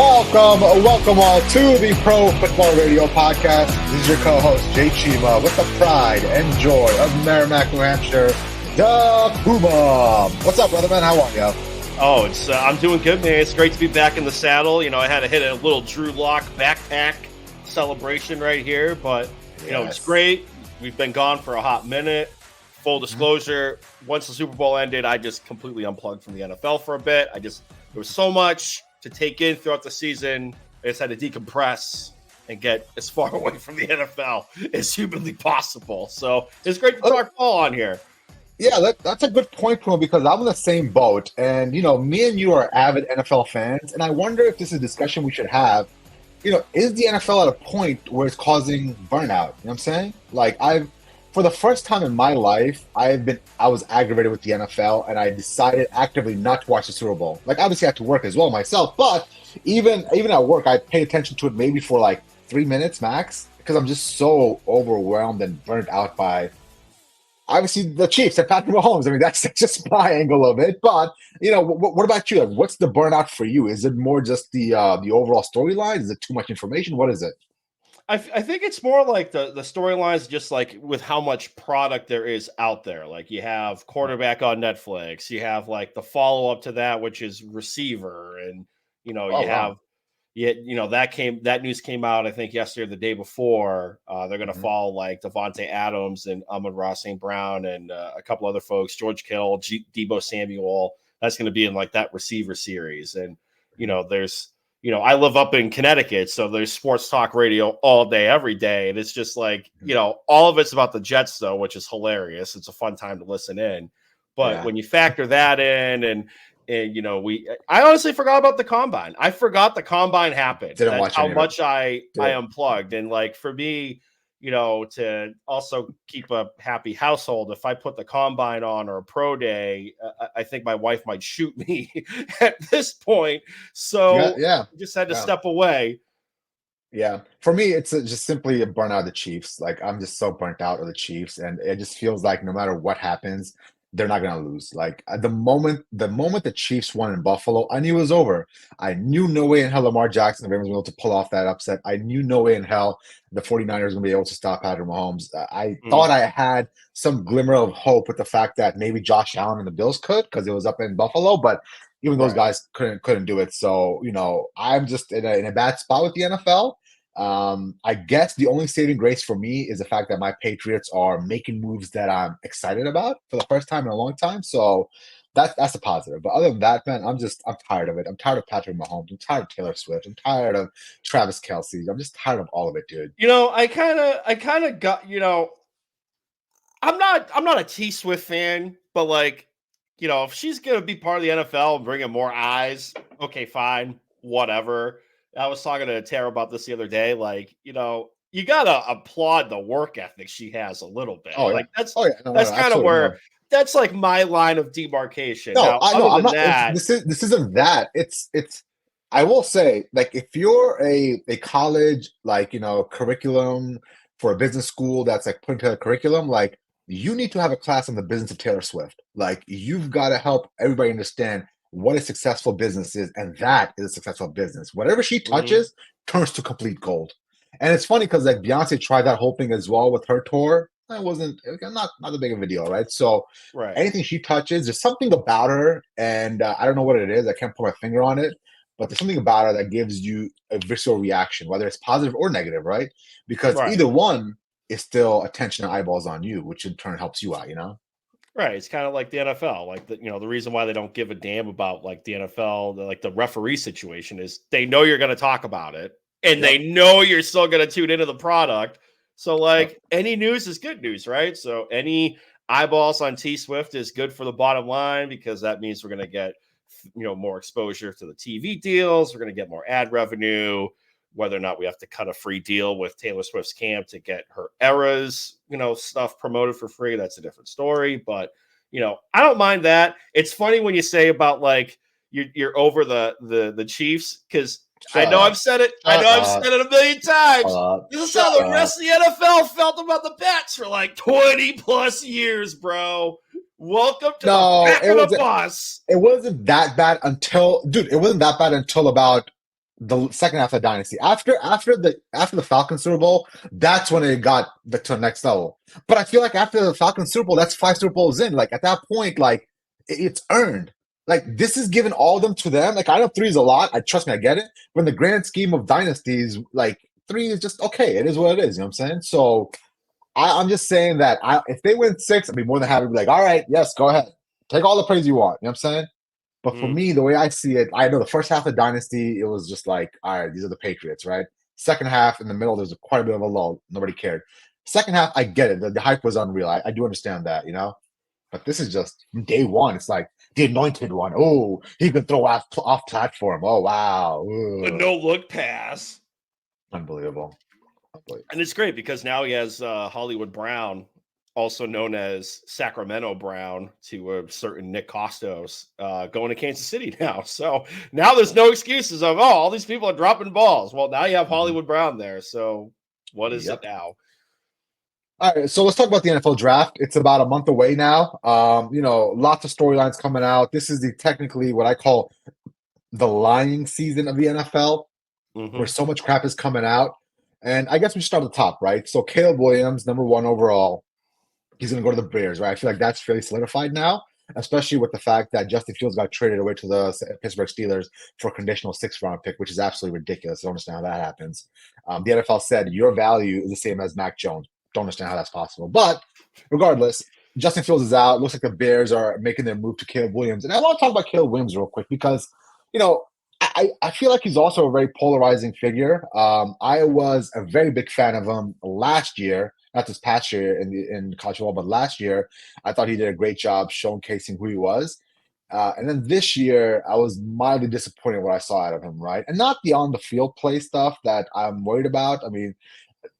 Welcome all to the Pro Football Radio Podcast. This is your co-host, Jay Chima, with the pride and joy of Merrimack, New Hampshire, the Puma. What's up, brother man? How are you? Oh, I'm doing good, man. It's great to be back in the saddle. You know, I had to hit a little Drew Lock backpack celebration right here, but, you know, it's great. We've been gone for a hot minute. Full disclosure, once the Super Bowl ended, I just completely unplugged from the NFL for a bit. There was so much to take in throughout the season. I just had to decompress and get as far away from the NFL as humanly possible. So it's great to talk ball on here. Yeah, that's a good point, Puma, because I'm in the same boat. And, you know, me and you are avid NFL fans, and I wonder if this is a discussion we should have. You know, is the NFL at a point where it's causing burnout? You know what I'm saying? Like, for the first time in my life, I was aggravated with the NFL, and I decided actively not to watch the Super Bowl. Like, obviously, I had to work as well myself, but even at work, I paid attention to it maybe for like 3 minutes max, because I'm just so overwhelmed and burnt out by, obviously, the Chiefs and Patrick Mahomes. I mean, that's just my angle of it. But, you know, what about you? Like, what's the burnout for you? Is it more just the overall storyline? Is it too much information? What is it? I think it's more like the storylines, just like with how much product there is out there. Like you have quarterback on Netflix, you have like the follow up to that, which is receiver, and you know that news came out I think yesterday or the day before. They're going to follow like Devontae Adams and Amon-Ra St. Brown and a couple other folks, George Kittle, Deebo Samuel. That's going to be in like that receiver series, and you know I live up in Connecticut, so there's sports talk radio all day, every day. And it's just like, you know, all of it's about the Jets, though, which is hilarious. It's a fun time to listen in. But when you factor that in and you know, I honestly forgot about the combine. I forgot the combine happened. That's how much I unplugged. And like for me, you know, to also keep a happy household, if I put the combine on or a pro day, I think my wife might shoot me at this point. So I just had to step away. Yeah. For me, it's just simply a burnout of the Chiefs. Like, I'm just so burnt out of the Chiefs. And it just feels like no matter what happens, they're not going to lose. Like, the moment the Chiefs won in Buffalo, I knew it was over. I knew no way in hell Lamar Jackson was able to pull off that upset. I knew no way in hell the 49ers were going to be able to stop Patrick Mahomes. I thought I had some glimmer of hope with the fact that maybe Josh Allen and the Bills could, because it was up in Buffalo, but even those guys couldn't do it. So, you know, I'm just in a bad spot with the NFL. I guess the only saving grace for me is the fact that my Patriots are making moves that I'm excited about for the first time in a long time. So that's a positive. But other than that, man, I'm tired of it. I'm tired of Patrick Mahomes. I'm tired of Taylor Swift. I'm tired of Travis Kelce. I'm just tired of all of it, dude. You know, I kind of got, you know, I'm not a T Swift fan, but like, you know, if she's going to be part of the NFL and bring in more eyes, okay, fine, whatever. I was talking to Tara about this the other day. Like, you know, you got to applaud the work ethic she has a little bit. That's kind of where that's like my line of demarcation. This isn't that. It's, I will say, like, if you're a college, like, you know, curriculum for a business school that's like putting together a curriculum, like, you need to have a class on the business of Taylor Swift. Like, you've got to help everybody understand what a successful business is, and that is a successful business. Whatever she touches turns to complete gold. And it's funny because like Beyonce tried that whole thing as well with her tour. It wasn't not a big of a deal, right? So anything she touches, there's something about her, and I don't know what it is. I can't put my finger on it, but there's something about her that gives you a visceral reaction, whether it's positive or negative, right? Because either one is still attention and eyeballs on you, which in turn helps you out, you know? Right. It's kind of like the NFL. Like, the reason why they don't give a damn about like the NFL, like the referee situation, is they know you're going to talk about it and they know you're still going to tune into the product. So like any news is good news, right? So any eyeballs on T Swift is good for the bottom line, because that means we're going to get, you know, more exposure to the TV deals. We're going to get more ad revenue. Whether or not we have to cut a free deal with Taylor Swift's camp to get her Eras, you know, stuff promoted for free, that's a different story. But, you know, I don't mind that. It's funny when you say about like you're over the Chiefs, because I know I've said it. I know I've said it a million times. This is how the rest of the NFL felt about the Pats for like 20 plus years, bro. Welcome to the back of the bus. It wasn't that bad until about the second half of Dynasty. After the Falcons Super Bowl, that's when it got to the next level. But I feel like after the Falcons Super Bowl, that's 5 Super Bowls in. Like at that point, like it's earned. Like this is given all of them to them. Like I know three is a lot. I trust me, I get it. But in the grand scheme of dynasties, like three is just okay. It is what it is. You know what I'm saying? So I'm just saying that if they win six, I'd be more than happy to be like, all right, yes, go ahead. Take all the praise you want. You know what I'm saying? But for Mm. me, the way I see it, I know the first half of Dynasty, it was just like, all right, these are the Patriots, right? Second half, in the middle, there's quite a bit of a lull. Nobody cared. Second half, I get it. The hype was unreal. I do understand that, you know? But this is just day one. It's like the anointed one. Oh, he can throw off platform. Oh, wow. A Ugh. no look pass. Unbelievable. Unbelievable. And it's great because now he has Hollywood Brown, also known as Sacramento Brown to a certain Nick Costos, going to Kansas City now. So now there's no excuses of, oh, all these people are dropping balls. Well, now you have Mhm. Hollywood Brown there. So what is it Yep. now? All right, so let's talk about the NFL draft. It's about a month away now. Lots of storylines coming out. This is the technically what I call the lying season of the NFL, where Mm-hmm. so much crap is coming out. And I guess we should start at the top, right? So Caleb Williams, number one overall, he's going to go to the Bears, right? I feel like that's fairly solidified now, especially with the fact that Justin Fields got traded away to the Pittsburgh Steelers for a conditional sixth-round pick, which is absolutely ridiculous. I don't understand how that happens. The NFL said your value is the same as Mac Jones. Don't understand how that's possible. But regardless, Justin Fields is out. Looks like the Bears are making their move to Caleb Williams. And I want to talk about Caleb Williams real quick because, you know, I feel like he's also a very polarizing figure. I was a very big fan of him last year, not this past year in college football, but last year. I thought he did a great job showcasing who he was. And then this year, I was mildly disappointed what I saw out of him, right? And not the on the field play stuff that I'm worried about. I mean,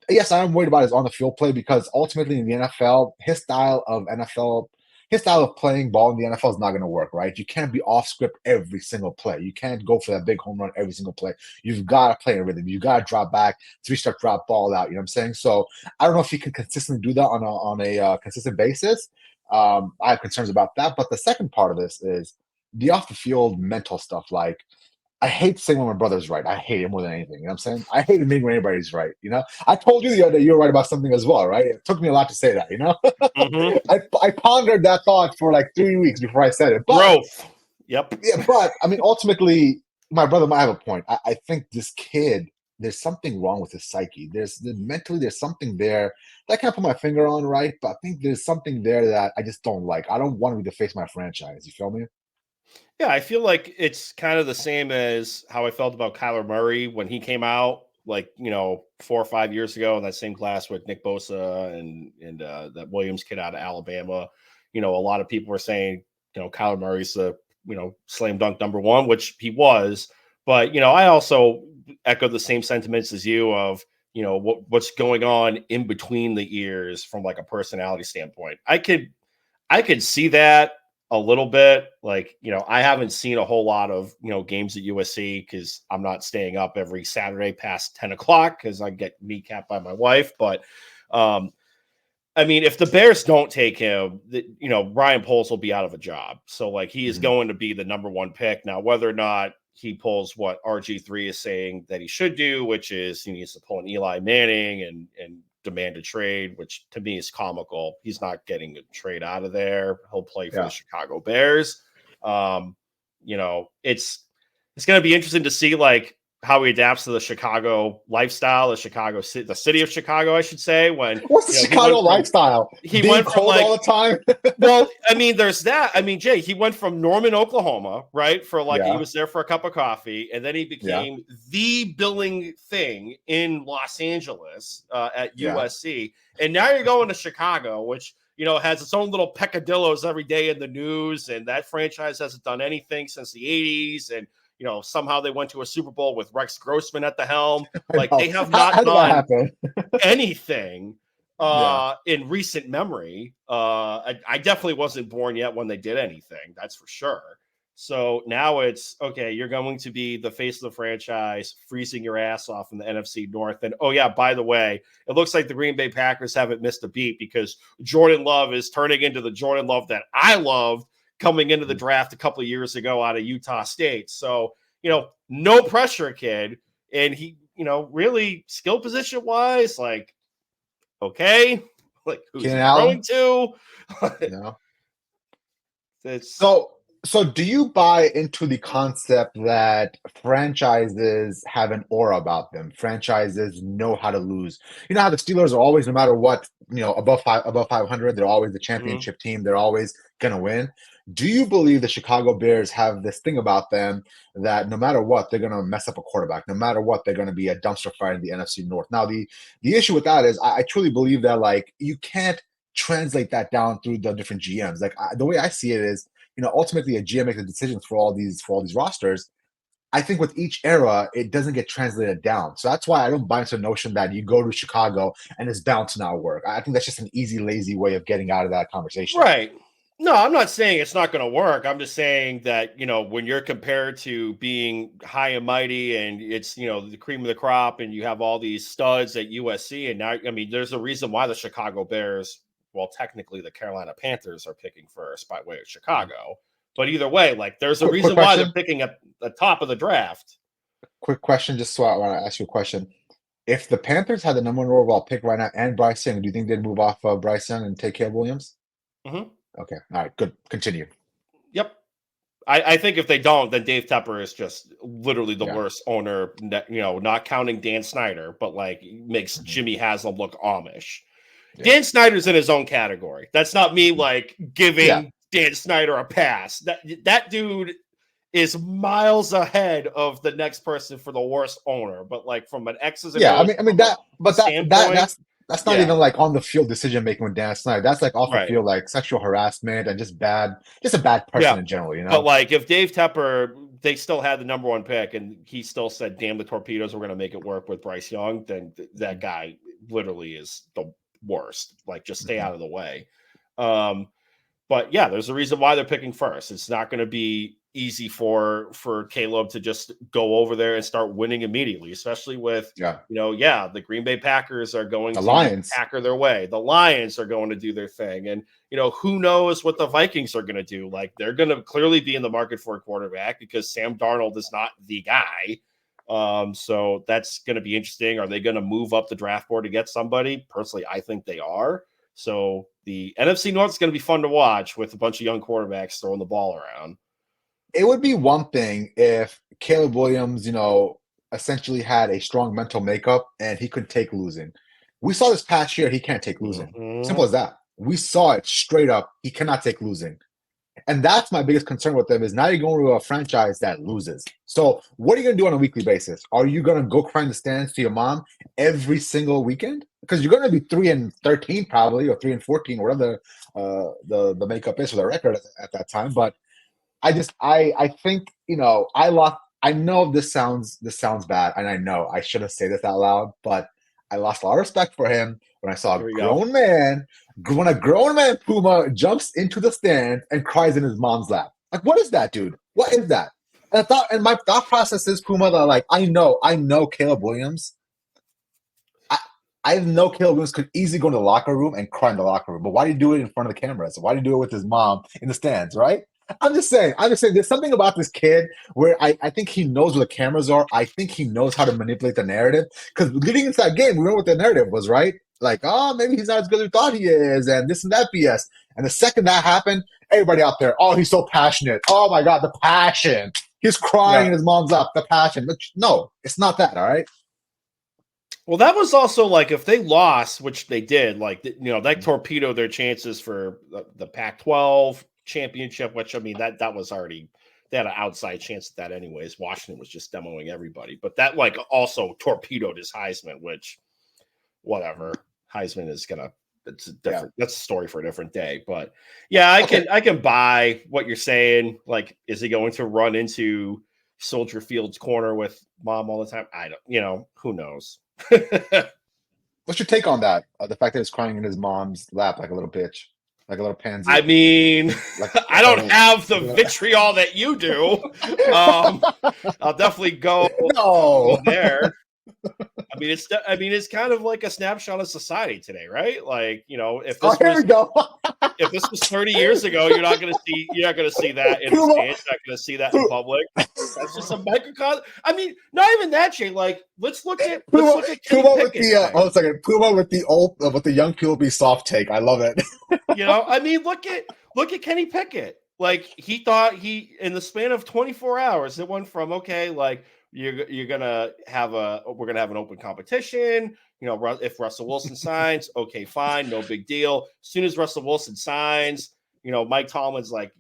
yes, I am worried about his on the field play because ultimately in the NFL, his style of playing ball in the NFL is not going to work, right? You can't be off script every single play. You can't go for that big home run every single play. You've got to play in rhythm. You got to drop back, three-step drop ball out. You know what I'm saying? So I don't know if he can consistently do that on a consistent basis. I have concerns about that. But the second part of this is the off the field mental stuff, like I hate saying when my brother's right. I hate it more than anything. You know what I'm saying? I hate admitting when anybody's right. You know, I told you the other day you were right about something as well, right? It took me a lot to say that. You know, Mm-hmm. I pondered that thought for like 3 weeks before I said it. But Growth. Yep. yeah, but I mean, ultimately, my brother might have a point. I think this kid, there's something wrong with his psyche. Mentally, there's something there that I can't put my finger on, right? But I think there's something there that I just don't like. I don't want to be the face of my franchise. You feel me? Yeah, I feel like it's kind of the same as how I felt about Kyler Murray when he came out, like 4 or 5 years ago in that same class with Nick Bosa and that Williams kid out of Alabama. A lot of people were saying, Kyler Murray's the slam dunk number one, which he was. But I also echo the same sentiments as you of what's going on in between the ears from like a personality standpoint. I could see that a little bit. Like, I haven't seen a whole lot of, games at USC because I'm not staying up every Saturday past 10 o'clock because I get kneecapped by my wife. But, I mean, if the Bears don't take him, Ryan Poles will be out of a job. So, like, he is Mhm. going to be the number one pick. Now, whether or not he pulls what RG3 is saying that he should do, which is he needs to pull an Eli Manning and demand a trade, which to me is comical. He's not getting a trade out of there. He'll play for the Yeah. Chicago Bears. It's going to be interesting to see like how he adapts to the Chicago lifestyle, the city of Chicago, I should say. When What's the he Chicago went from lifestyle? he Being went from cold all like the time? well, I mean, there's that. I mean, Jay, he went from Norman, Oklahoma, right? For like he Yeah, was there for a cup of coffee, and then he yeah, became the billing thing in Los Angeles at yeah. USC. And now you're going to Chicago, which has its own little peccadillos every day in the news, and that franchise hasn't done anything since the '80s. And somehow they went to a Super Bowl with Rex Grossman at the helm. I Like know. they have How not did that done happen? anything Yeah. in recent memory. I definitely wasn't born yet when they did anything, that's for sure. So now it's okay, you're going to be the face of the franchise, freezing your ass off in the NFC North. And oh, yeah, by the way, it looks like the Green Bay Packers haven't missed a beat because Jordan Love is turning into the Jordan Love that I loved coming into the draft a couple of years ago out of Utah State. So, no pressure kid, and he, really skill position wise, like, okay, like who's Keenan he Allen? throwing to? No. It's So do you buy into the concept that franchises have an aura about them? Franchises know how to lose. You know how the Steelers are always, no matter what, above 500, they're always the Mhm. championship team. They're always gonna win. Do you believe the Chicago Bears have this thing about them that no matter what, they're gonna mess up a quarterback? No matter what, they're gonna be a dumpster fire in the NFC North. Now, the issue with that is I truly believe that like you can't translate that down through the different GMs. Like the way I see it is, ultimately a GM makes the decisions for all these rosters. I think with each era, it doesn't get translated down. So that's why I don't buy into the notion that you go to Chicago and it's bound to not work. I think that's just an easy, lazy way of getting out of that conversation. right. No, I'm not saying it's not going to work. I'm just saying that, when you're compared to being high and mighty and it's, the cream of the crop and you have all these studs at USC. And now, I mean, there's a reason why the Chicago Bears, well, technically the Carolina Panthers are picking first by way of Chicago. But either way, like there's a Quick reason why they're question. picking at the top of the draft. Quick question. Just so I want to ask you a question. If the Panthers had the number one overall pick right now and Bryce Young, do you think they'd move off of Bryce Young and take Caleb Williams? Mm-hmm. Okay. All right. Good. Continue. Yep. I think if they don't, then Dave Tepper is just literally the Yeah. worst owner, not counting Dan Snyder, but like makes Jimmy Haslam look Amish. Yeah. Dan Snyder's in his own category. That's not me like giving Dan Snyder a pass. That dude is miles ahead of the next person for the worst owner. But like from an X's and O's, I mean that, but standpoint, that's not even like on the field decision making with Dan Snyder. That's like off the right. field, like sexual harassment and just a bad person in general, But like if Dave Tepper, they still had the number one pick and he still said, damn the torpedoes, we're going to make it work with Bryce Young, then that guy literally is the worst. Like just stay out of the way. But yeah, there's a reason why they're picking first. It's not going to be easy for Caleb to just go over there and start winning immediately, especially with, the Green Bay Packers are going to Lions Packer their way. The Lions are going to do their thing. And, who knows what the Vikings are going to do? Like they're going to clearly be in the market for a quarterback because Sam Darnold is not the guy. So that's going to be interesting. Are they going to move up the draft board to get somebody? Personally, I think they are. So the NFC North is going to be fun to watch with a bunch of young quarterbacks throwing the ball around. It would be one thing if Caleb Williams, essentially had a strong mental makeup and he could take losing. We saw this past year, he can't take losing. Mm-hmm. Simple as that. We saw it straight up. He cannot take losing. And that's my biggest concern with them is now you're going to a franchise that loses. So what are you going to do on a weekly basis? Are you going to go cry in the stands to your mom every single weekend? Because you're going to be 3-13 probably, or 3-14, whatever the makeup is for the record at that time. But I think, I know this sounds bad, and I know I shouldn't say this out loud, but I lost a lot of respect for him when I saw a grown man Puma jumps into the stand and cries in his mom's lap. Like, what is that, dude? What is that? And my thought process is, Puma, that like I know Caleb Williams. I know Caleb Williams could easily go in the locker room and cry in the locker room, but why do you do it in front of the cameras? Why do you do it with his mom in the stands, right? I'm just saying, there's something about this kid where I think he knows where the cameras are. I think he knows how to manipulate the narrative. Because leading into that game, we know what the narrative was, right? Like, oh, maybe he's not as good as we thought he is, and this and that BS. And the second that happened, everybody out there, oh, he's so passionate. Oh my God, the passion. He's crying in his mom's lap, the passion. But no, it's not that, all right? Well, that was also like if they lost, which they did, like, that torpedoed their chances for the Pac-12 championship, which, I mean, that was already, they had an outside chance at that anyways. Washington was just demoing everybody. But that, like, also torpedoed his Heisman, which, whatever. Heisman is going to, it's a different, that's a story for a different day. But, yeah, I can buy what you're saying. Like, is he going to run into Soldier Field's corner with mom all the time? I don't, who knows? What's your take on that? The fact that he's crying in his mom's lap like a little bitch, like a little pansy. I mean, I don't have the vitriol that you do. I'll definitely go there. I'll I mean, it's kind of like a snapshot of society today, right? Like, if Oh, this here we was go. if this was 30 years ago, you're not gonna see that in the Puma, stands. You're not gonna see that in public. That's just a microcosm. I mean, not even that, Jay. Like, let's Puma, look at Kenny Puma with Pickett the today. hold on a second. Puma with the young people be soft take. I love it. I mean, look at Kenny Pickett. Like, he thought he in the span of 24 hours, it went from okay, like you're gonna have we're gonna have an open competition. If Russell Wilson signs, okay, fine, no big deal. As soon as Russell Wilson signs, Mike Tomlin's like,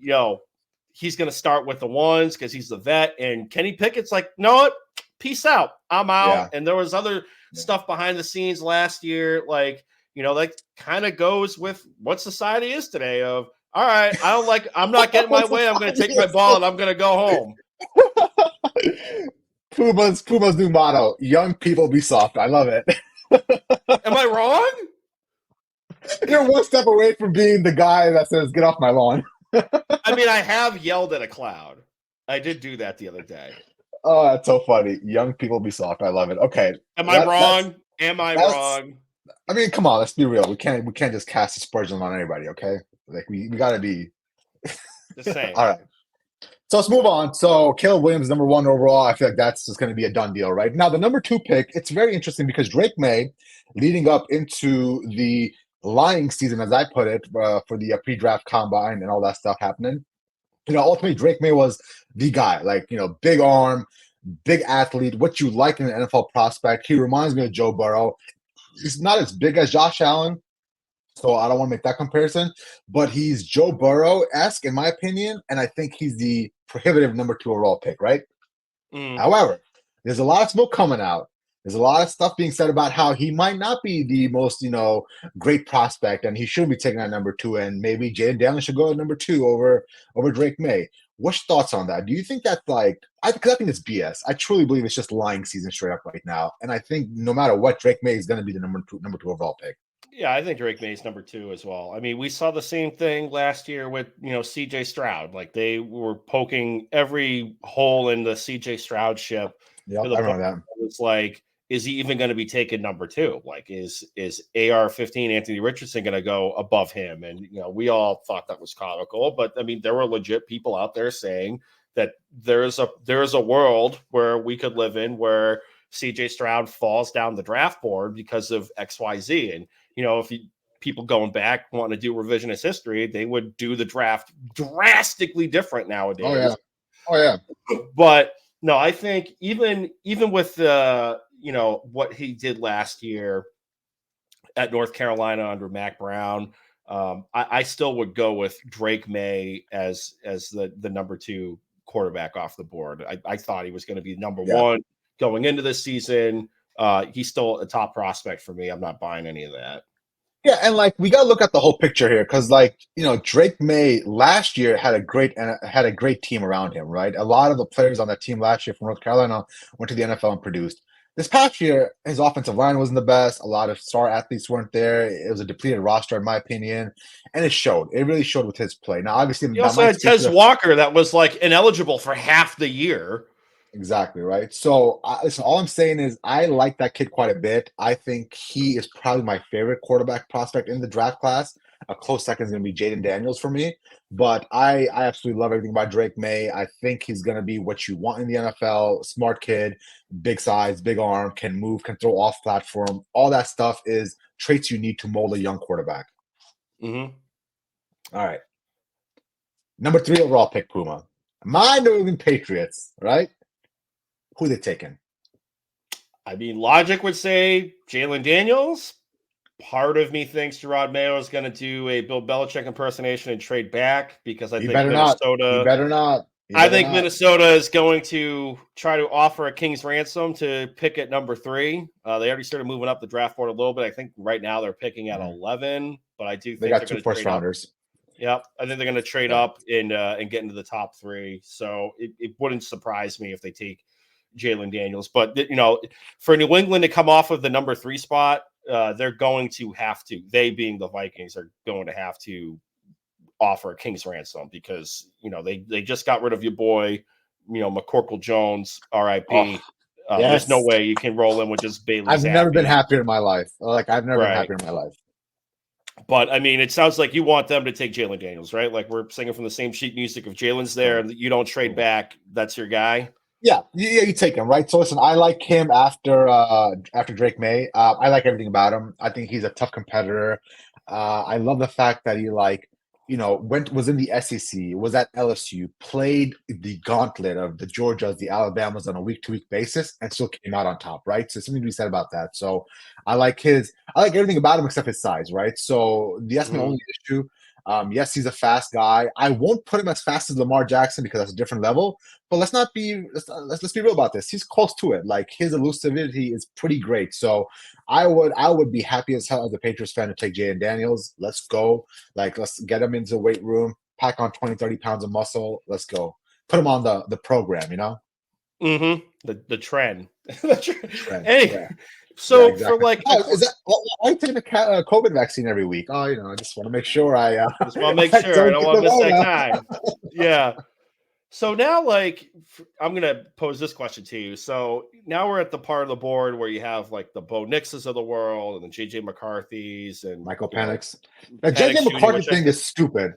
he's gonna start with the ones because he's the vet, and Kenny Pickett's like, no, what? Peace out, I'm out. Yeah. And there was other stuff behind the scenes last year, like that kind of goes with what society is today. Of all right, I'm not getting my way. I'm going to take my ball and I'm going to go home. Puma's new motto: "Young people be soft." I love it. Am I wrong? You're one step away from being the guy that says, "Get off my lawn." I mean, I have yelled at a cloud. I did do that the other day. Oh, that's so funny. Young people be soft. I love it. Okay, Am I wrong? Am I wrong? I mean, come on, let's be real. We can't just cast aspersions on anybody, okay? Like we got to be. Just saying. All right. So let's move on. So Caleb Williams, number one overall. I feel like that's just going to be a done deal, right? Now, the number two pick, it's very interesting because Drake May, leading up into the lying season, as I put it, for the pre-draft combine and all that stuff happening, ultimately Drake May was the guy, like, big arm, big athlete, what you like in an NFL prospect. He reminds me of Joe Burrow. He's not as big as Josh Allen, so I don't want to make that comparison, but he's Joe Burrow-esque in my opinion, and I think he's the prohibitive number two overall pick, right? Mm. However, there's a lot of smoke coming out. There's a lot of stuff being said about how he might not be the most, great prospect, and he shouldn't be taking at number two, and maybe Jaden Daniels should go at number two over Drake May. What's your thoughts on that? Do you think that's because I think it's BS. I truly believe it's just lying season straight up right now, and I think no matter what, Drake May is going to be the number two overall pick. Yeah, I think Drake May's number two as well. I mean, we saw the same thing last year with, CJ Stroud. Like, they were poking every hole in the CJ Stroud ship Yeah, to the I point remember that. where it's like, is he even going to be taken number two? Like, is AR-15 Anthony Richardson going to go above him? And, we all thought that was comical, but I mean, there were legit people out there saying that there's a world where we could live in where CJ Stroud falls down the draft board because of XYZ. And, if people going back want to do revisionist history, they would do the draft drastically different nowadays. Oh yeah. But no, I think even with what he did last year at North Carolina under Mac Brown, I still would go with Drake May as the number two quarterback off the board. I thought he was going to be number one going into this season. He's still a top prospect for me. I'm not buying any of that. Yeah, and we gotta look at the whole picture here because Drake May last year had a great team around him, right? A lot of the players on that team last year from North Carolina went to the NFL and produced. This past year, his offensive line wasn't the best. A lot of star athletes weren't there. It was a depleted roster, in my opinion, and it showed. It really showed with his play. Now, obviously, He also had Tez Walker that was like ineligible for half the year. Exactly, right? So, listen, all I'm saying is I like that kid quite a bit. I think he is probably my favorite quarterback prospect in the draft class. A close second is going to be Jaden Daniels for me. But I absolutely love everything about Drake May. I think he's going to be what you want in the NFL. Smart kid, big size, big arm, can move, can throw off platform. All that stuff is traits you need to mold a young quarterback. Mm-hmm. All right. Number three overall pick, Puma. My New England Patriots, right? Who they taking? I mean, logic would say Jalen Daniels. Part of me thinks Gerard Mayo is going to do a Bill Belichick impersonation and trade back because I think Minnesota. He better not. Minnesota is going to try to offer a king's ransom to pick at number three. They already started moving up the draft board a little bit. I think right now they're picking at 11, but I do think they got two first rounders. Yep, I think they're going to trade up and get into the top three. So it wouldn't surprise me if they take Jalen Daniels. But, for New England to come off of the number three spot, they're going to have to, they being the Vikings, are going to have to offer a king's ransom because, they just got rid of your boy, McCorkle Jones, RIP. There's no Yes. way you can roll in with just Bailey I've never been Zappi. happier in my life. Like, I've never been Right. happier in my life. But I mean, it sounds like you want them to take Jalen Daniels, right? Like we're singing from the same sheet music. If Jalen's there Correct. and you don't trade Correct. back, that's your guy. Yeah, you take him, right? So listen, I like him after Drake May. I like everything about him. I think he's a tough competitor. I love the fact that he was in the SEC, was at LSU, played the gauntlet of the Georgias, the Alabamas on a week-to-week basis, and still came out on top, right? So something to be said about that. So I like everything about him except his size, right? So that's my Mhm. only issue. Yes, he's a fast guy. I won't put him as fast as Lamar Jackson because that's a different level. But let's be real about this. He's close to it. Like his elusivity is pretty great. So I would be happy as hell as a Patriots fan to take Jay and Daniels. Let's go. Like let's get him into the weight room, pack on 20, 30 pounds of muscle. Let's go. Put him on the program, Mhm. The trend. The Trend. Anyway, Yeah. Yeah, so for exactly. like Oh, is that why are you taking the COVID vaccine every week? Oh, I just want to make sure just want to make I sure I don't don't get want the to miss that Rona. time. Yeah. So now, like, I'm gonna pose this question to you. So now we're at the part of the board where you have like the Bo Nixes of the world and the JJ McCarthy's and Michael Penix. That JJ Penix Jr., McCarthy which I thing think, is stupid.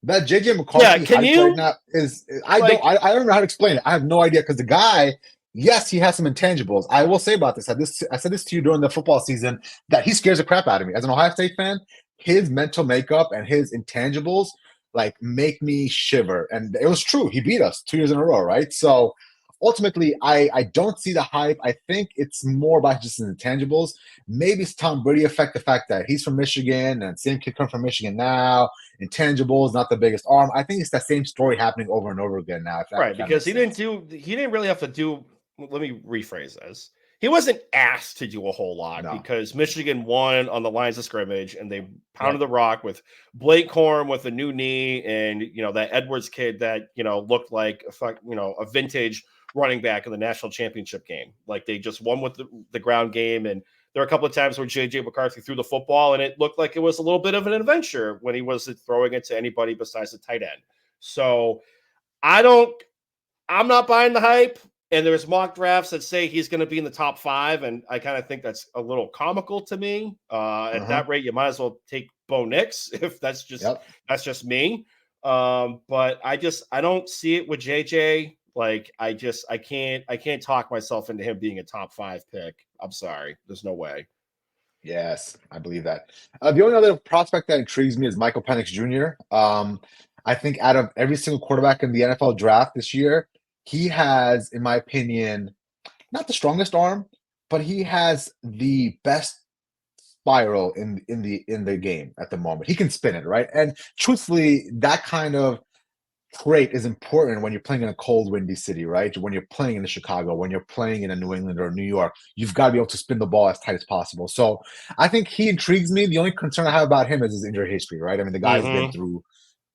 That JJ yeah. McCarthy Can hype right you now is like, I don't know how to explain it. I have no idea because the guy, yes, he has some intangibles. I will say about this. I said this to you during the football season that he scares the crap out of me. As an Ohio State fan, his mental makeup and his intangibles like make me shiver. And it was true. He beat us 2 years in a row, right? So ultimately, I don't see the hype. I think it's more about just his intangibles. Maybe it's Tom Brady effect, the fact that he's from Michigan and same kid come from Michigan now. Intangibles, not the biggest arm. I think it's that same story happening over and over again now, if right? that Because makes sense. he didn't really have to do. Let me rephrase this. He wasn't asked to do a whole lot No. because Michigan won on the lines of scrimmage and they pounded Yep. the rock with Blake Corum with a new knee and that Edwards kid that looked like a vintage running back in the national championship game. Like they just won with the ground game, and there were a couple of times where JJ McCarthy threw the football and it looked like it was a little bit of an adventure when he wasn't throwing it to anybody besides the tight end. So I don't I'm not buying the hype. And there's mock drafts that say he's going to be in the top 5, and I kind of think that's a little comical to me. At Uh-huh. that rate, you might as well take Bo Nix if Yep. that's just me. But I don't see it with JJ. Like I can't talk myself into him being a top 5 pick. I'm sorry, there's no way. Yes, I believe that. The only other prospect that intrigues me is Michael Penix Jr. I think out of every single quarterback in the NFL draft this year, he has, in my opinion, not the strongest arm, but he has the best spiral in the game at the moment. He can spin it, right? And truthfully, that kind of trait is important when you're playing in a cold, windy city, right? When you're playing in Chicago, when you're playing in a New England or New York, you've got to be able to spin the ball as tight as possible. So I think he intrigues me. The only concern I have about him is his injury history, right? I mean, the guy's been Mm-hmm. through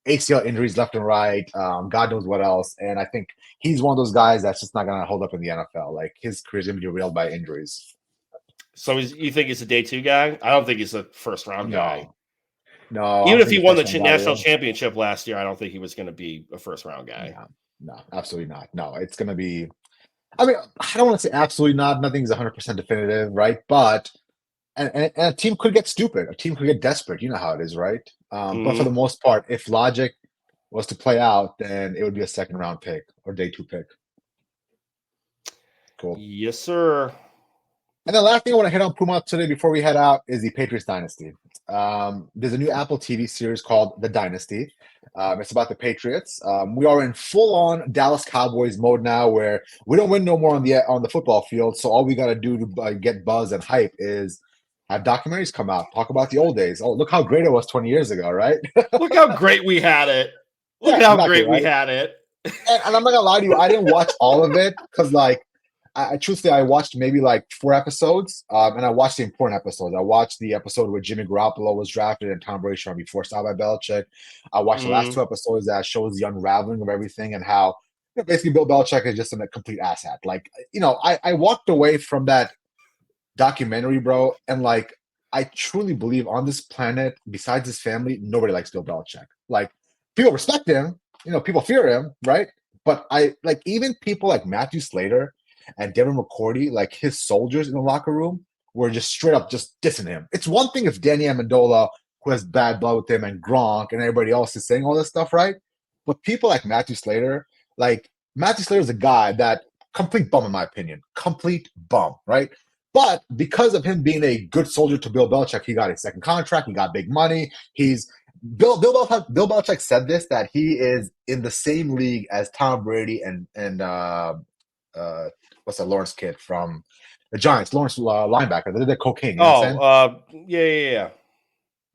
ACL injuries left and right, God knows what else. And I think he's one of those guys that's just not going to hold up in the NFL. Like his career's going to be derailed by injuries. So you think he's a day 2 guy? I don't think he's a first round guy. No, no, I Even don't if think he he's won the first round guy national either. championship last year, I don't think he was going to be a first round guy. No, no, absolutely not. No, it's going to be. I mean, I don't want to say absolutely not. Nothing's 100% definitive, right? But and a team could get stupid. A team could get desperate. You know how it is, right? But for Mm-hmm. the most part, if logic was to play out, then it would be a second round pick or day 2 pick. Cool. Yes, sir. And the last thing I want to hit on Puma today before we head out is the Patriots Dynasty. There's a new Apple TV series called The Dynasty. It's about the Patriots. We are in full-on Dallas Cowboys mode now, where we don't win no more on the football field. So all we got to do to get buzz and hype is have documentaries come out, talk about the old days. Oh, look how great it was 20 years ago, right? Look how great we had it. Look Yeah, at how exactly, great we right. had it. And I'm not gonna lie to you, I didn't watch all of it because, like, truthfully, I watched maybe like 4 episodes, and I watched the important episodes. I watched the episode where Jimmy Garoppolo was drafted and Tom Brady trying to be forced out by Belichick. I watched the last Mm, 2 episodes that shows the unraveling of everything and how basically Bill Belichick is just a complete asshat. Like, I walked away from that documentary, bro, and like I truly believe on this planet, besides his family, nobody likes Bill Belichick. Like, people respect him, people fear him, right? But I like even people like Matthew Slater. and Devin McCourty, like his soldiers in the locker room, were just straight up just dissing him. It's one thing if Danny Amendola, who has bad blood with him, and Gronk and everybody else is saying all this stuff, right? But people like Matthew Slater is a guy that complete bum in my opinion, complete bum, right? But because of him being a good soldier to Bill Belichick, he got a second contract. He got big money. Bill Belichick said this, that he is in the same league as Tom Brady and what's that Lawrence kid from the Giants, Lawrence linebacker. They did the cocaine. You know what I'm saying? Yeah.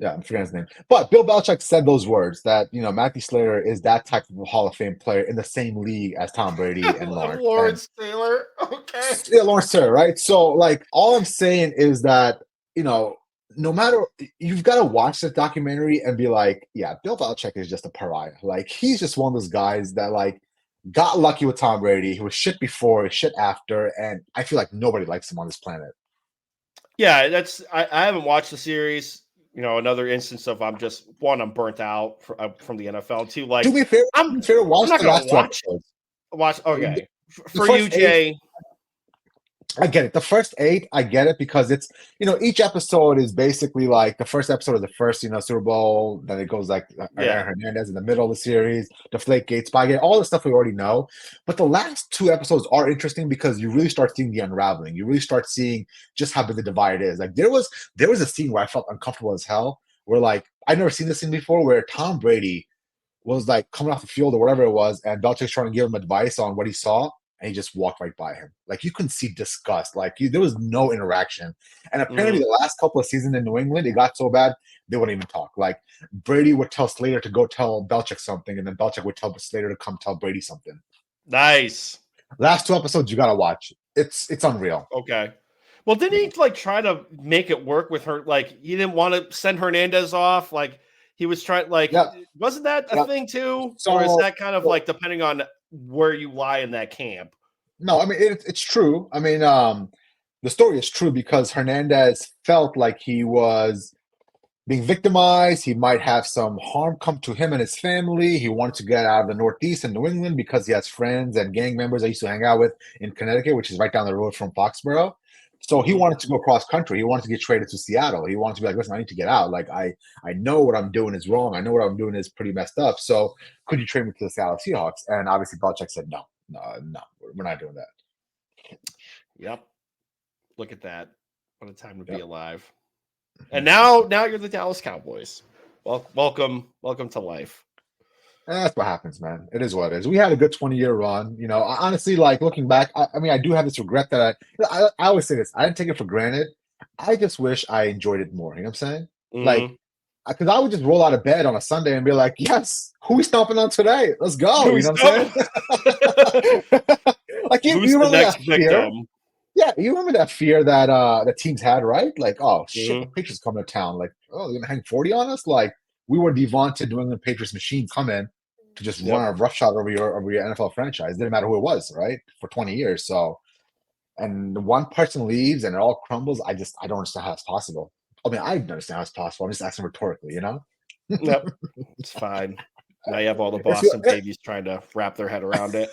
Yeah, I'm forgetting his name. But Bill Belichick said those words that, Matthew Slater is that type of Hall of Fame player in the same league as Tom Brady and Lawrence. Lawrence Taylor. Okay. Yeah, Lawrence Taylor, right? So, like, all I'm saying is that, no matter, you've got to watch this documentary and be like, yeah, Bill Belichick is just a pariah. Like, he's just one of those guys that, like, got lucky with Tom Brady. He was shit before, shit after, and I feel like nobody likes him on this planet. Yeah, I haven't watched the series. Another instance of I'm burnt out from the NFL. Two, like, Do me a favor, watch I'm not the gonna last two episodes. watch. Okay, The for first you, Jay. I get it. The first 8, I get it because it's, each episode is basically like the first episode of the first, Super Bowl. Then it goes like Aaron Hernandez in the middle of the series, Deflategate, Spygate, all the stuff we already know. But the last 2 episodes are interesting because you really start seeing the unraveling. You really start seeing just how big the divide is. Like there was a scene where I felt uncomfortable as hell, where like I'd never seen this scene before, where Tom Brady was like coming off the field or whatever it was, and Belichick's trying to give him advice on what he saw, and he just walked right by him. Like you couldn't see disgust. Like there was no interaction. And apparently, the last couple of seasons in New England, it got so bad they wouldn't even talk. Like Brady would tell Slater to go tell Belichick something, and then Belichick would tell Slater to come tell Brady something. Nice. Last 2 episodes you gotta watch. It's unreal. Okay. Well, didn't he like try to make it work with her? Like he didn't want to send Hernandez off. Like he was trying. Like wasn't that a thing too? So, or is that kind of like depending on where you lie in that camp? No, I mean it's true. I mean, the story is true because Hernandez felt like he was being victimized. He might have some harm come to him and his family. He wanted to get out of the Northeast and New England because he has friends and gang members I used to hang out with in Connecticut, which is right down the road from Foxborough. So he wanted to go cross country. He wanted to get traded to Seattle. He wanted to be like, listen, I need to get out. Like I know what I'm doing is wrong. I know what I'm doing is pretty messed up. So could you trade me to the Seattle Seahawks? And obviously Belichick said no, we're not doing that. Yep. Look at that. What a time to be alive. And now you're the Dallas Cowboys. Well, welcome to life. And that's what happens, man. It is what it is. We had a good 20-year run. Honestly, like looking back, I mean, I do have this regret that I always say this. I didn't take it for granted. I just wish I enjoyed it more. You know what I'm saying? Like, because I would just roll out of bed on a Sunday and be like, yes, who we stomping on today? Let's go. You know what I'm saying? Like, you remember that fear? Yeah, you remember that fear that the teams had, right? Like, oh, shit, the Patriots coming to town. Like, oh, they're going to hang 40 on us? Like, we were the vaunted New England Patriots machine come in to just run a roughshod over your NFL franchise. Didn't matter who it was, right? For 20 years. So, and one person leaves and it all crumbles. I don't understand how it's possible. I mean, I understand how it's possible. I'm just asking rhetorically, Yep, it's fine. Now you have all the Boston babies trying to wrap their head around it.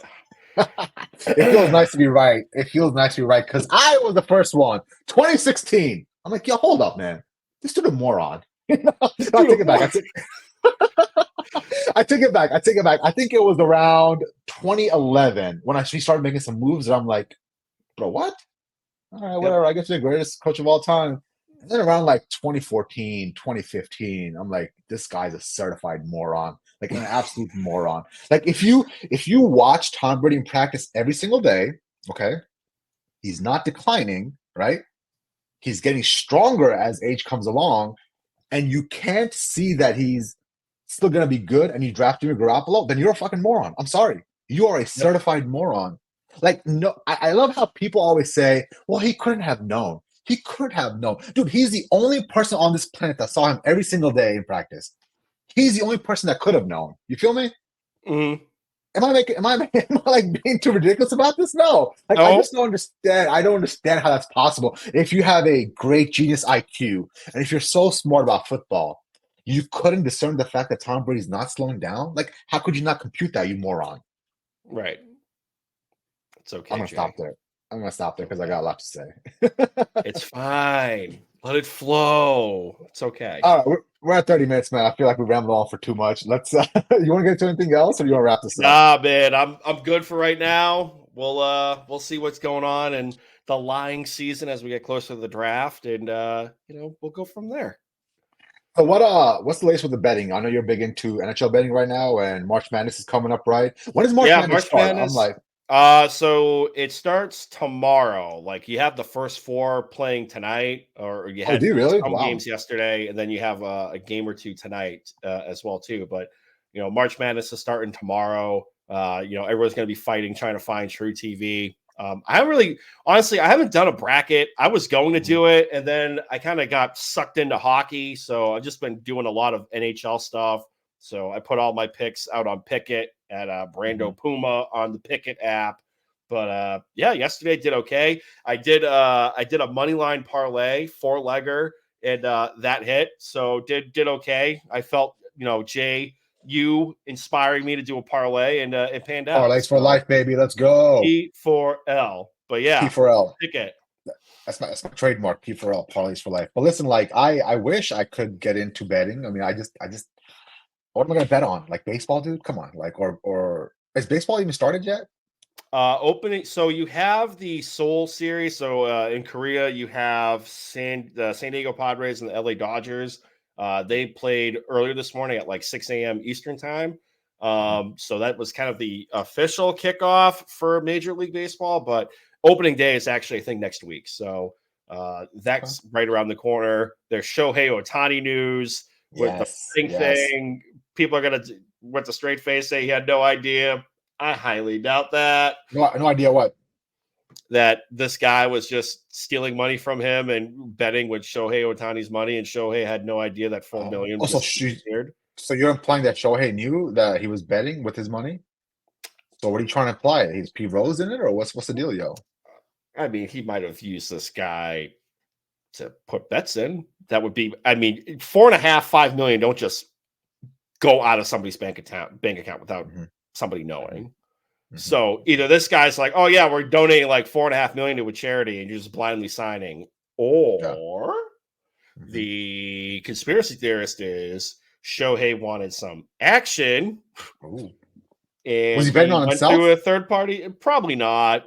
It feels nice to be right. It feels nice to be right because I was the first one. 2016. I'm like, yo, hold up, man. This dude a moron. I take it back. I take it back. I think it was around 2011 when I actually started making some moves, and I'm like, bro, what? All right, whatever. I guess you're the greatest coach of all time. And then around like 2014, 2015, I'm like, this guy's a certified moron, like an absolute moron. Like if you watch Tom Brady in practice every single day, okay, he's not declining, right? He's getting stronger as age comes along, and you can't see that he's still gonna be good, and you draft Jimmy Garoppolo, then you're a fucking moron. I'm sorry, you are a certified moron. Like, no, I love how people always say, well, he couldn't have known. He could have known. Dude, he's the only person on this planet that saw him every single day in practice. He's the only person that could have known. You feel me? Mm-hmm. Am I like being too ridiculous about this? No. Like, I just don't understand. I don't understand how that's possible. If you have a great genius IQ, and if you're so smart about football, you couldn't discern the fact that Tom Brady's not slowing down? Like, how could you not compute that, you moron? Right. It's okay. I'm gonna stop there. I'm gonna stop there because I got a lot to say. It's fine. Let it flow. It's okay. All right, we're at 30 minutes, man. I feel like we rambled on for too much. Let's. You want to get to anything else, or you want to wrap this up? Nah, man, I'm good for right now. We'll see what's going on in the lying season as we get closer to the draft, and we'll go from there. So what's the latest with the betting? I know you're big into NHL betting right now, and March Madness is coming up, right? When does March Madness March start? I'm Madness. like, So it starts tomorrow. Like you have the first four playing tonight, or you had do you really? some Wow. games yesterday, and then you have a game or two tonight as well too. But March Madness is starting tomorrow. Everyone's going to be fighting, trying to find True TV. I haven't done a bracket. I was going to do it, and then I kind of got sucked into hockey. So I've just been doing a lot of NHL stuff. So I put all my picks out on Pickett at Brando Puma on the Pickett app. But yesterday I did okay. I did a money line parlay 4-legger, and that hit. So did okay. I felt Jay, you inspiring me to do a parlay, and it panned out. Parlays for life, baby. Let's go. P4L. But yeah, P4L. Pickett. That's my trademark. P4L. Parlays for life. But listen, like I wish I could get into betting. I mean, I just what am I gonna bet on? Like baseball, dude? Come on. Like or is baseball even started yet? Opening. So you have the Seoul series. So in Korea, you have the San Diego Padres and the LA Dodgers. They played earlier this morning at like 6 a.m. Eastern time. So that was kind of the official kickoff for Major League Baseball. But opening day is actually, I think, next week. So that's right around the corner. There's Shohei Ohtani news with the thing. People are going to, with a straight face, say he had no idea. I highly doubt that. No idea what? That this guy was just stealing money from him and betting with Shohei Ohtani's money, and Shohei had no idea that $4 million was disappeared. So you're implying that Shohei knew that he was betting with his money? So what are you trying to imply? He's P Rose in it, or what's the deal, yo? I mean, he might have used this guy to put bets in. That would be, I mean, $4.5 million don't just go out of somebody's bank account without somebody knowing. So either this guy's like, oh yeah, we're donating like $4.5 million to a charity, and you're just blindly signing, or the conspiracy theorist is Shohei wanted some action. And was he betting on himself? To a third party? Probably not.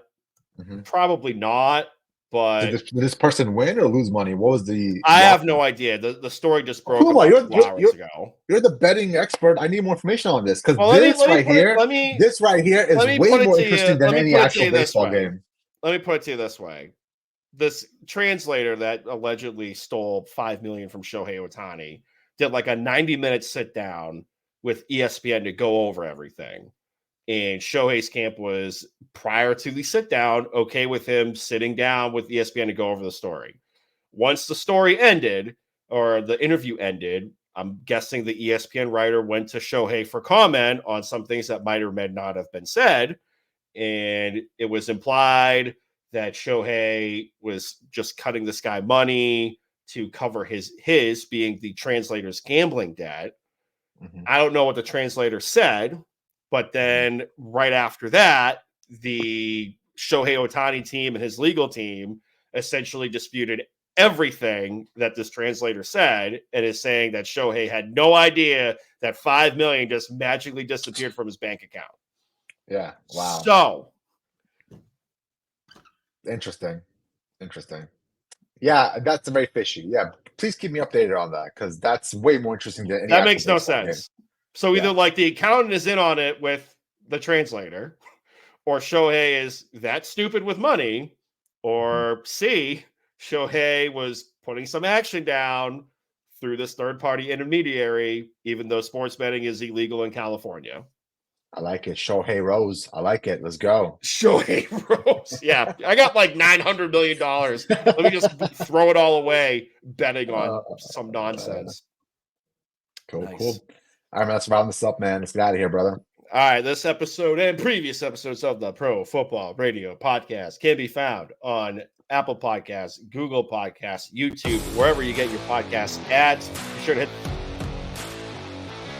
Probably not. But did this person win or lose money? What was the? I have no idea. The story just broke about 2 hours ago. You're the betting expert. I need more information on this because this right here is way more interesting than any actual baseball game. Let me put it to you this way: this translator that allegedly stole $5 million from Shohei Ohtani did like a 90-minute sit down with ESPN to go over everything. And Shohei's camp was, prior to the sit down, okay with him sitting down with ESPN to go over the story. Once the story ended, or the interview ended, I'm guessing the ESPN writer went to Shohei for comment on some things that might or may not have been said. And it was implied that Shohei was just cutting this guy money to cover his being the translator's gambling debt. I don't know what the translator said. But then right after that, the Shohei Ohtani team and his legal team essentially disputed everything that this translator said, and is saying that Shohei had no idea that $5 million just magically disappeared from his bank account. Yeah. Wow. So interesting. Yeah, that's very fishy. Yeah. Please keep me updated on that, because that's way more interesting than any. That makes no sense. Game. So either like the accountant is in on it with the translator, or Shohei is that stupid with money, or C, Shohei was putting some action down through this third-party intermediary, even though sports betting is illegal in California. I like it. Shohei Rose. I like it. Let's go. Shohei Rose. Yeah. I got like $900 million. Let me just throw it all away betting on some nonsense. Cool. All right, man, let's round this up, man. Let's get out of here, brother. All right, this episode and previous episodes of the Pro Football Radio Podcast can be found on Apple Podcasts, Google Podcasts, YouTube, wherever you get your podcast ads. Be sure to hit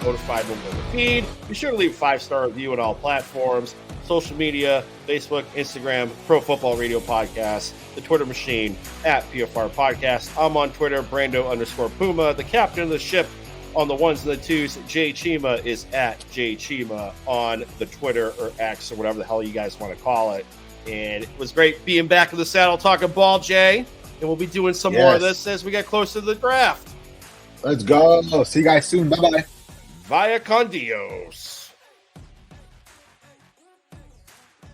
notified when we feed. Be sure to leave a 5-star review on all platforms. social media, Facebook, Instagram, Pro Football Radio Podcast, the Twitter machine at PFR Podcast. I'm on Twitter, Brando_Puma, the captain of the ship on the ones and the twos. Jay Chima is at Jay Chima on the Twitter or X or whatever the hell you guys want to call it. And it was great being back in the saddle talking ball, Jay. And we'll be doing some more of this as we get closer to the draft. Let's go. See you guys soon. Bye-bye. Via con Dios.